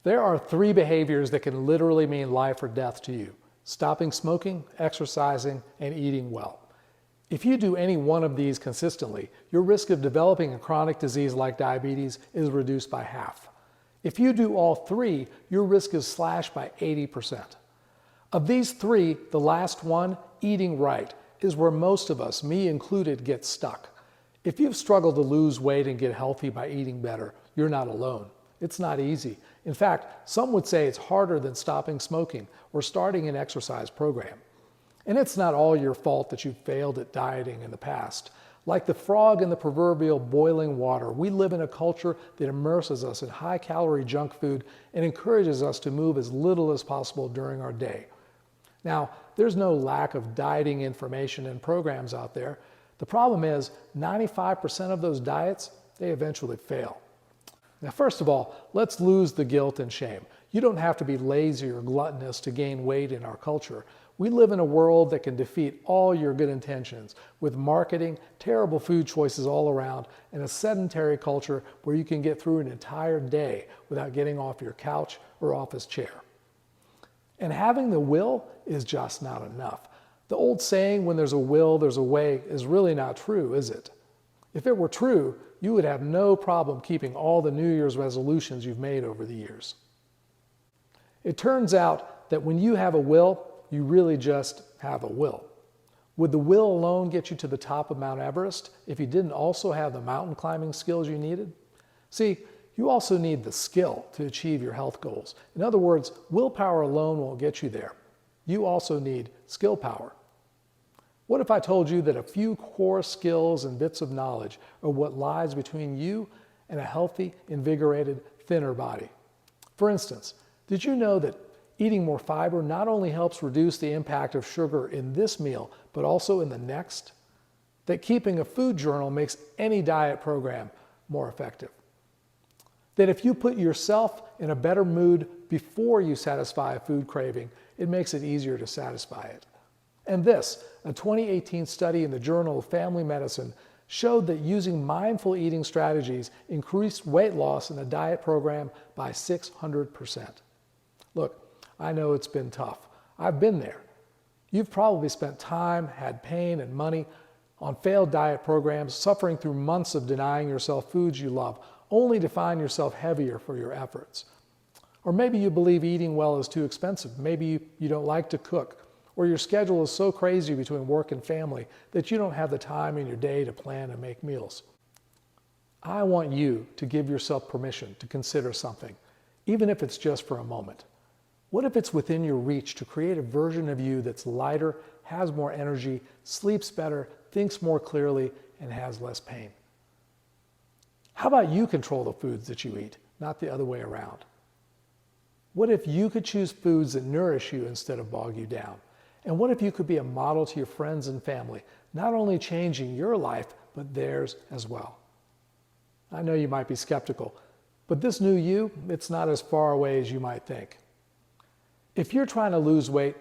There are three behaviors that can literally mean life or death to you: stopping smoking, exercising, and eating well. If you do any one of these consistently, your risk of developing a chronic disease like diabetes is reduced by half. If you do all three, your risk is slashed by 80%. Of these three, the last one, eating right, is where most of us, me included, get stuck. If you've struggled to lose weight and get healthy by eating better, you're not alone. It's not easy. In fact, some would say it's harder than stopping smoking or starting an exercise program. And it's not all your fault that you failed at dieting in the past. Like the frog in the proverbial boiling water, we live in a culture that immerses us in high-calorie junk food and encourages us to move as little as possible during our day. Now, there's no lack of dieting information and programs out there. The problem is 95% of those diets, they eventually fail. Now, first of all, let's lose the guilt and shame. You don't have to be lazy or gluttonous to gain weight in our culture. We live in a world that can defeat all your good intentions with marketing, terrible food choices all around, and a sedentary culture where you can get through an entire day without getting off your couch or office chair. And having the will is just not enough. The old saying, when there's a will, there's a way, is really not true, is it? If it were true, you would have no problem keeping all the New Year's resolutions you've made over the years. It turns out that when you have a will, you really just have a will. Would the will alone get you to the top of Mount Everest if you didn't also have the mountain climbing skills you needed? See, you also need the skill to achieve your health goals. In other words, willpower alone won't get you there. You also need skill power. What if I told you that a few core skills and bits of knowledge are what lies between you and a healthy, invigorated, thinner body? For instance, did you know that eating more fiber not only helps reduce the impact of sugar in this meal, but also in the next? That keeping a food journal makes any diet program more effective? That if you put yourself in a better mood before you satisfy a food craving, it makes it easier to satisfy it? And this, a 2018 study in the Journal of Family Medicine, showed that using mindful eating strategies increased weight loss in a diet program by 600%. Look, I know it's been tough. I've been there. You've probably spent time, had pain and money on failed diet programs, suffering through months of denying yourself foods you love, only to find yourself heavier for your efforts. Or maybe you believe eating well is too expensive. Maybe you don't like to cook, or your schedule is so crazy between work and family that you don't have the time in your day to plan and make meals. I want you to give yourself permission to consider something, even if it's just for a moment. What if it's within your reach to create a version of you that's lighter, has more energy, sleeps better, thinks more clearly, and has less pain? How about you control the foods that you eat, not the other way around? What if you could choose foods that nourish you instead of bog you down? And what if you could be a model to your friends and family, not only changing your life, but theirs as well? I know you might be skeptical, but this new you, it's not as far away as you might think. If you're trying to lose weight,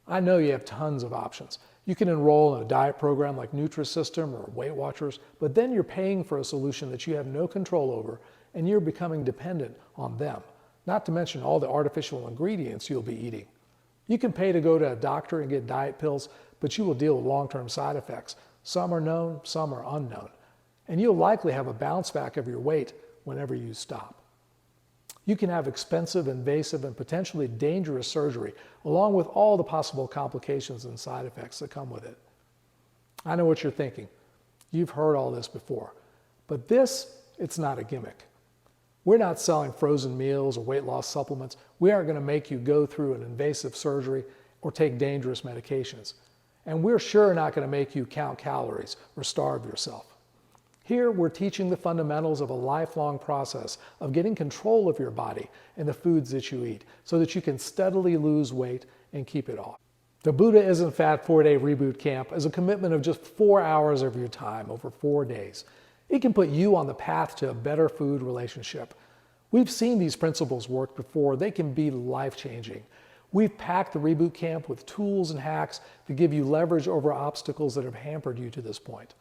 I know you have tons of options. You can enroll in a diet program like Nutrisystem or Weight Watchers, but then you're paying for a solution that you have no control over, and you're becoming dependent on them, not to mention all the artificial ingredients you'll be eating. You can pay to go to a doctor and get diet pills, but you will deal with long-term side effects. Some are known, some are unknown. And you'll likely have a bounce back of your weight whenever you stop. You can have expensive, invasive, and potentially dangerous surgery, along with all the possible complications and side effects that come with it. I know what you're thinking. You've heard all this before. But this, it's not a gimmick. We're not selling frozen meals or weight loss supplements. We aren't going to make you go through an invasive surgery or take dangerous medications. And we're sure not going to make you count calories or starve yourself. Here, we're teaching the fundamentals of a lifelong process of getting control of your body and the foods that you eat so that you can steadily lose weight and keep it off. The Buddha Isn't Fat 4-Day Reboot Camp is a commitment of just 4 hours of your time over 4 days. It can put you on the path to a better food relationship. We've seen these principles work before. They can be life-changing. We've packed the Reboot Camp with tools and hacks to give you leverage over obstacles that have hampered you to this point.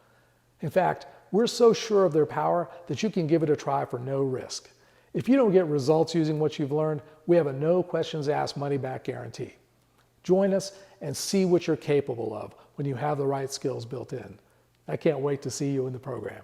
In fact, we're so sure of their power that you can give it a try for no risk. If you don't get results using what you've learned, we have a no questions asked money back guarantee. Join us and see what you're capable of when you have the right skills built in. I can't wait to see you in the program.